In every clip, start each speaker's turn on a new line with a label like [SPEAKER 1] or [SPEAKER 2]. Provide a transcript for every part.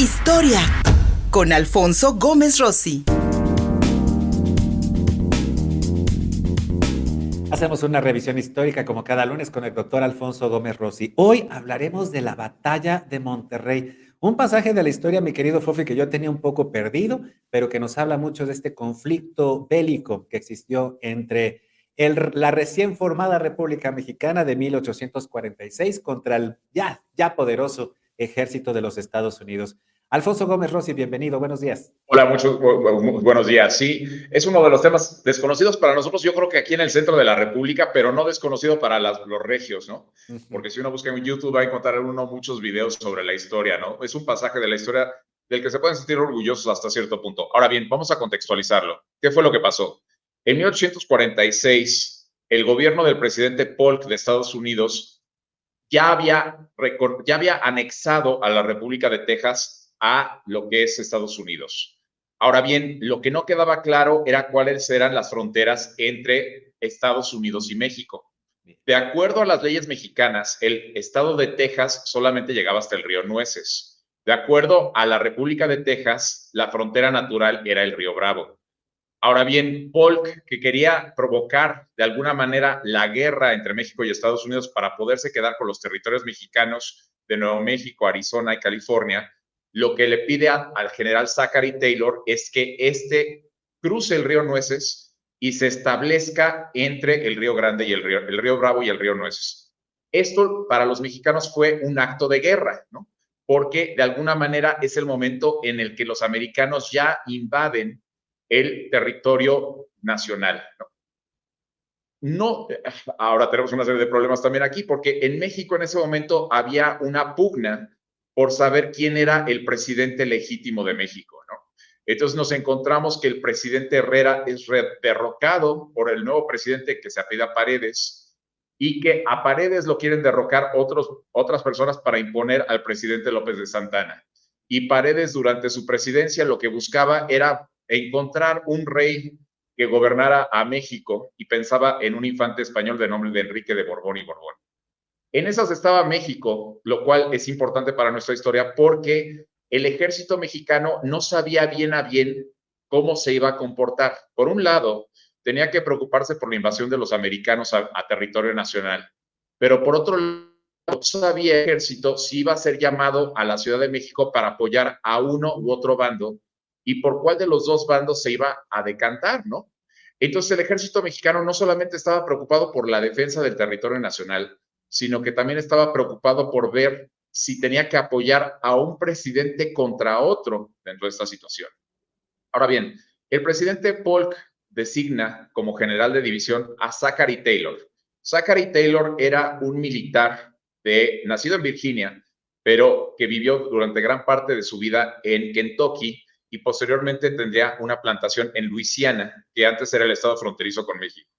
[SPEAKER 1] Historia con Alfonso Gómez Rossi.
[SPEAKER 2] Hacemos una revisión histórica como cada lunes con el doctor Alfonso Gómez Rossi. Hoy hablaremos de la batalla de Monterrey, un pasaje de la historia, mi querido Fofi, que yo tenía un poco perdido, pero que nos habla mucho de este conflicto bélico que existió entre la recién formada República Mexicana de 1846 contra el ya poderoso ejército de los Estados Unidos. Alfonso Gómez Rossi, bienvenido, buenos días.
[SPEAKER 3] Hola, buenos días. Sí, es uno de los temas desconocidos para nosotros, yo creo que aquí en el centro de la República, pero no desconocido para los regios, ¿no? Porque si uno busca en YouTube va a encontrar muchos videos sobre la historia, ¿no? Es un pasaje de la historia del que se pueden sentir orgullosos hasta cierto punto. Ahora bien, vamos a contextualizarlo. ¿Qué fue lo que pasó? En 1846, el gobierno del presidente Polk de Estados Unidos ya había anexado a la República de Texas a lo que es Estados Unidos. Ahora bien, lo que no quedaba claro era cuáles eran las fronteras entre Estados Unidos y México. De acuerdo a las leyes mexicanas, el estado de Texas solamente llegaba hasta el río Nueces. De acuerdo a la República de Texas, la frontera natural era el río Bravo. Ahora bien, Polk, que quería provocar de alguna manera la guerra entre México y Estados Unidos para poderse quedar con los territorios mexicanos de Nuevo México, Arizona y California, lo que le pide al general Zachary Taylor es que cruce el río Nueces y se establezca entre el río Grande y el río Bravo y el río Nueces. Esto para los mexicanos fue un acto de guerra, ¿no? Porque de alguna manera es el momento en el que los americanos ya invaden el territorio nacional, ¿no? Ahora tenemos una serie de problemas también aquí, porque en México en ese momento había una pugna por saber quién era el presidente legítimo de México, ¿no? Entonces nos encontramos que el presidente Herrera es derrocado por el nuevo presidente que se apellida Paredes y que a Paredes lo quieren derrocar otras personas para imponer al presidente López de Santana. Y Paredes durante su presidencia lo que buscaba era encontrar un rey que gobernara a México y pensaba en un infante español de nombre de Enrique de Borbón y Borbón. En esas estaba México, lo cual es importante para nuestra historia porque el ejército mexicano no sabía bien a bien cómo se iba a comportar. Por un lado, tenía que preocuparse por la invasión de los americanos a territorio nacional, pero por otro lado, no sabía el ejército si iba a ser llamado a la Ciudad de México para apoyar a uno u otro bando y por cuál de los dos bandos se iba a decantar, ¿no? Entonces el ejército mexicano no solamente estaba preocupado por la defensa del territorio nacional, sino que también estaba preocupado por ver si tenía que apoyar a un presidente contra otro dentro de esta situación. Ahora bien, el presidente Polk designa como general de división a Zachary Taylor. Zachary Taylor era un militar nacido en Virginia, pero que vivió durante gran parte de su vida en Kentucky y posteriormente tendría una plantación en Luisiana, que antes era el estado fronterizo con México.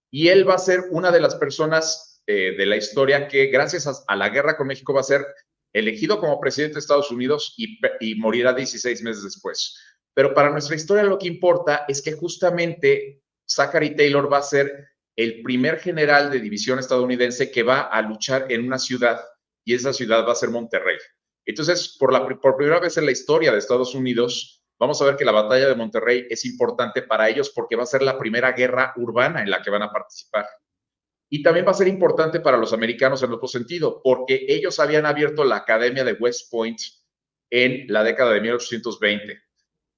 [SPEAKER 3] Y él va a ser una de las personas de la historia que gracias a la guerra con México va a ser elegido como presidente de Estados Unidos y morirá 16 meses después. Pero para nuestra historia lo que importa es que justamente Zachary Taylor va a ser el primer general de división estadounidense que va a luchar en una ciudad y esa ciudad va a ser Monterrey. Entonces, por primera vez en la historia de Estados Unidos, vamos a ver que la batalla de Monterrey es importante para ellos porque va a ser la primera guerra urbana en la que van a participar. Y también va a ser importante para los americanos en otro sentido, porque ellos habían abierto la Academia de West Point en la década de 1820.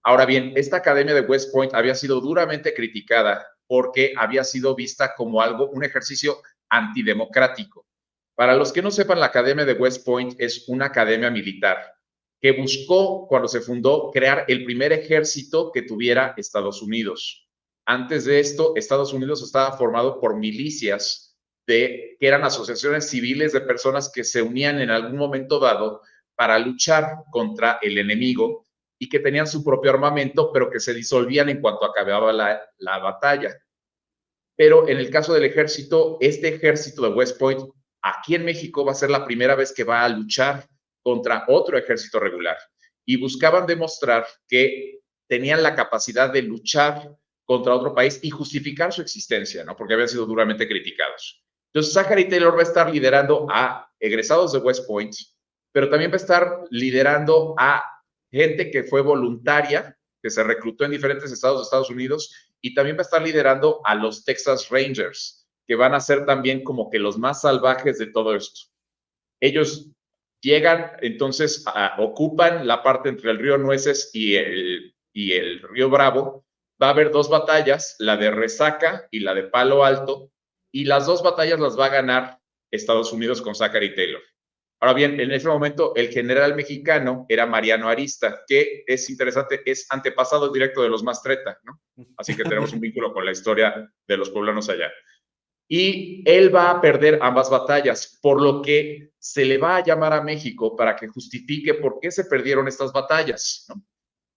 [SPEAKER 3] Ahora bien, esta Academia de West Point había sido duramente criticada porque había sido vista como un ejercicio antidemocrático. Para los que no sepan, la Academia de West Point es una academia militar que buscó, cuando se fundó, crear el primer ejército que tuviera Estados Unidos. Antes de esto, Estados Unidos estaba formado por milicias que eran asociaciones civiles de personas que se unían en algún momento dado para luchar contra el enemigo y que tenían su propio armamento, pero que se disolvían en cuanto acababa la batalla. Pero en el caso del ejército, este ejército de West Point, aquí en México, va a ser la primera vez que va a luchar contra otro ejército regular. Y buscaban demostrar que tenían la capacidad de luchar contra otro país y justificar su existencia, ¿no? Porque habían sido duramente criticados. Entonces, Zachary Taylor va a estar liderando a egresados de West Point, pero también va a estar liderando a gente que fue voluntaria, que se reclutó en diferentes estados de Estados Unidos, y también va a estar liderando a los Texas Rangers, que van a ser también como que los más salvajes de todo esto. Ellos llegan, entonces ocupan la parte entre el río Nueces y el río Bravo. Va a haber dos batallas, la de Resaca y la de Palo Alto, y las dos batallas las va a ganar Estados Unidos con Zachary Taylor. Ahora bien, en ese momento el general mexicano era Mariano Arista, que es interesante, es antepasado directo de los Mastretta, ¿no? Así que tenemos un vínculo con la historia de los poblanos allá. Y él va a perder ambas batallas, por lo que se le va a llamar a México para que justifique por qué se perdieron estas batallas, ¿no?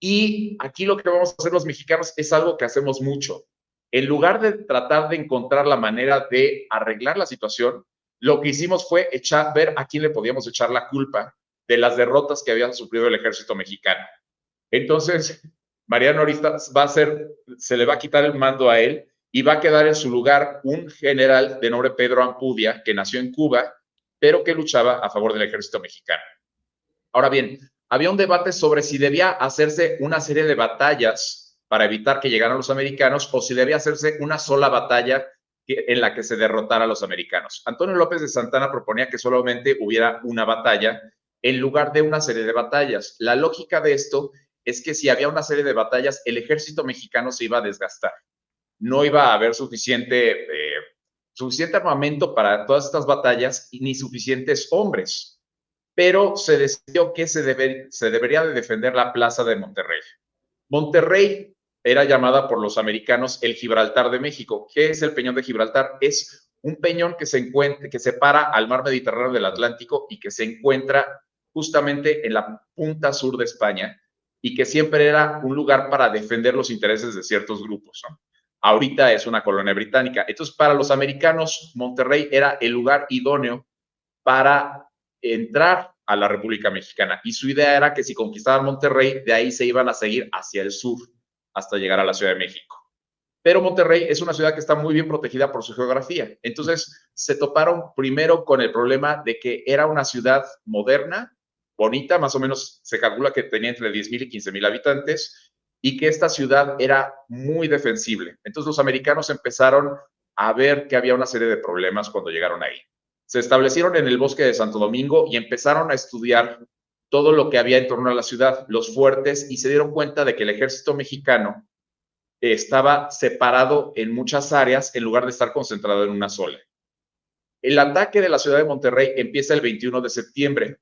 [SPEAKER 3] Y aquí lo que vamos a hacer los mexicanos es algo que hacemos mucho. En lugar de tratar de encontrar la manera de arreglar la situación, lo que hicimos fue ver a quién le podíamos echar la culpa de las derrotas que había sufrido el ejército mexicano. Entonces, Mariano Arista se le va a quitar el mando a él y va a quedar en su lugar un general de nombre Pedro Ampudia, que nació en Cuba, pero que luchaba a favor del ejército mexicano. Ahora bien, había un debate sobre si debía hacerse una serie de batallas para evitar que llegaran los americanos o si debía hacerse una sola batalla en la que se derrotara a los americanos. Antonio López de Santana proponía que solamente hubiera una batalla en lugar de una serie de batallas. La lógica de esto es que si había una serie de batallas, el ejército mexicano se iba a desgastar. No iba a haber suficiente armamento para todas estas batallas y ni suficientes hombres. Pero se decidió que se debería de defender la plaza de Monterrey. Monterrey era llamada por los americanos el Gibraltar de México. ¿Qué es el Peñón de Gibraltar? Es un peñón que separa al mar Mediterráneo del Atlántico y que se encuentra justamente en la punta sur de España y que siempre era un lugar para defender los intereses de ciertos grupos, ¿no? Ahorita es una colonia británica. Entonces, para los americanos, Monterrey era el lugar idóneo para entrar a la República Mexicana. Y su idea era que si conquistaban Monterrey, de ahí se iban a seguir hacia el sur hasta llegar a la Ciudad de México. Pero Monterrey es una ciudad que está muy bien protegida por su geografía. Entonces se toparon primero con el problema de que era una ciudad moderna, bonita, más o menos se calcula que tenía entre 10,000 y 15,000 habitantes, y que esta ciudad era muy defensible. Entonces los americanos empezaron a ver que había una serie de problemas cuando llegaron ahí. Se establecieron en el bosque de Santo Domingo y empezaron a estudiar todo lo que había en torno a la ciudad, los fuertes, y se dieron cuenta de que el ejército mexicano estaba separado en muchas áreas en lugar de estar concentrado en una sola. El ataque de la ciudad de Monterrey empieza el 21 de septiembre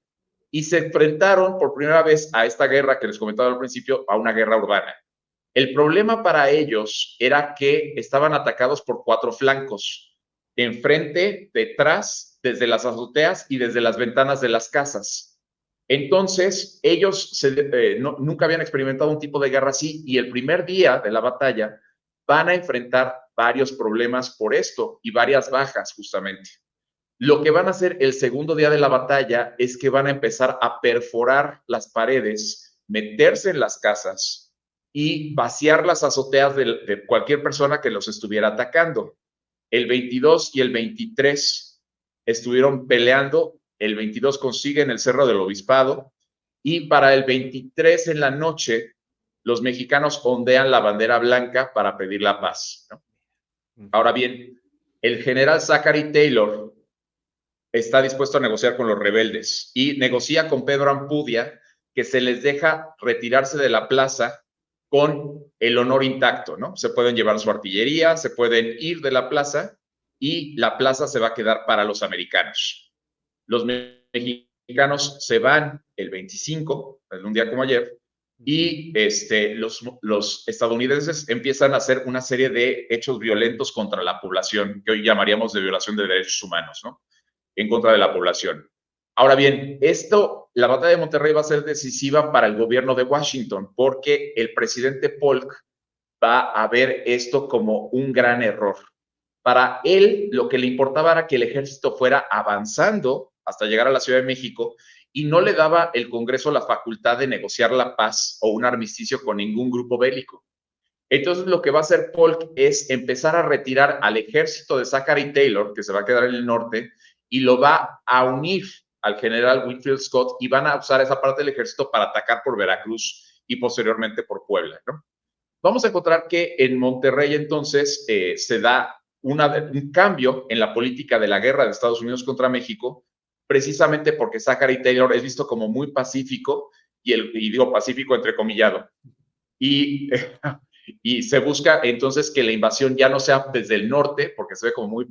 [SPEAKER 3] y se enfrentaron por primera vez a esta guerra que les comentaba al principio, a una guerra urbana. El problema para ellos era que estaban atacados por 4 flancos, enfrente, detrás, desde las azoteas y desde las ventanas de las casas. Entonces, ellos nunca habían experimentado un tipo de guerra así y el primer día de la batalla van a enfrentar varios problemas por esto y varias bajas justamente. Lo que van a hacer el segundo día de la batalla es que van a empezar a perforar las paredes, meterse en las casas y vaciar las azoteas de cualquier persona que los estuviera atacando. El 22 y el 23 estuvieron peleando. El 22 consiguen el Cerro del Obispado y para el 23 en la noche los mexicanos ondean la bandera blanca para pedir la paz, ¿no? Ahora bien, el general Zachary Taylor está dispuesto a negociar con los rebeldes y negocia con Pedro Ampudia que se les deja retirarse de la plaza con el honor intacto, ¿no? Se pueden llevar su artillería, se pueden ir de la plaza y la plaza se va a quedar para los americanos. Los mexicanos se van el 25, en un día como ayer, y los estadounidenses empiezan a hacer una serie de hechos violentos contra la población, que hoy llamaríamos de violación de derechos humanos, ¿no? En contra de la población. Ahora bien, la batalla de Monterrey va a ser decisiva para el gobierno de Washington, porque el presidente Polk va a ver esto como un gran error. Para él, lo que le importaba era que el ejército fuera avanzando hasta llegar a la Ciudad de México y no le daba el Congreso la facultad de negociar la paz o un armisticio con ningún grupo bélico. Entonces, lo que va a hacer Polk es empezar a retirar al ejército de Zachary Taylor, que se va a quedar en el norte, y lo va a unir al general Winfield Scott y van a usar esa parte del ejército para atacar por Veracruz y posteriormente por Puebla, ¿no? Vamos a encontrar que en Monterrey entonces se da un cambio en la política de la guerra de Estados Unidos contra México, precisamente porque Zachary Taylor es visto como muy pacífico, y digo pacífico entrecomillado, y, y se busca entonces que la invasión ya no sea desde el norte, porque se ve como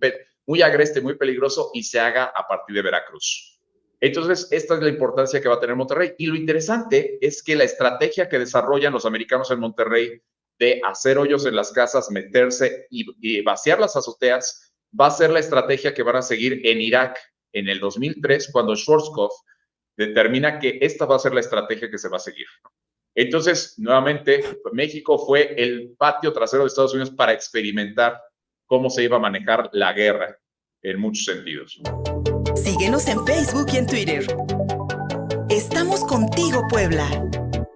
[SPEAKER 3] muy agreste, muy peligroso, y se haga a partir de Veracruz. Entonces, esta es la importancia que va a tener Monterrey. Y lo interesante es que la estrategia que desarrollan los americanos en Monterrey de hacer hoyos en las casas, meterse y vaciar las azoteas, va a ser la estrategia que van a seguir en Irak en el 2003, cuando Schwarzkopf determina que esta va a ser la estrategia que se va a seguir. Entonces, nuevamente, México fue el patio trasero de Estados Unidos para experimentar cómo se iba a manejar la guerra en muchos sentidos.
[SPEAKER 1] Síguenos en Facebook y en Twitter. Estamos contigo, Puebla.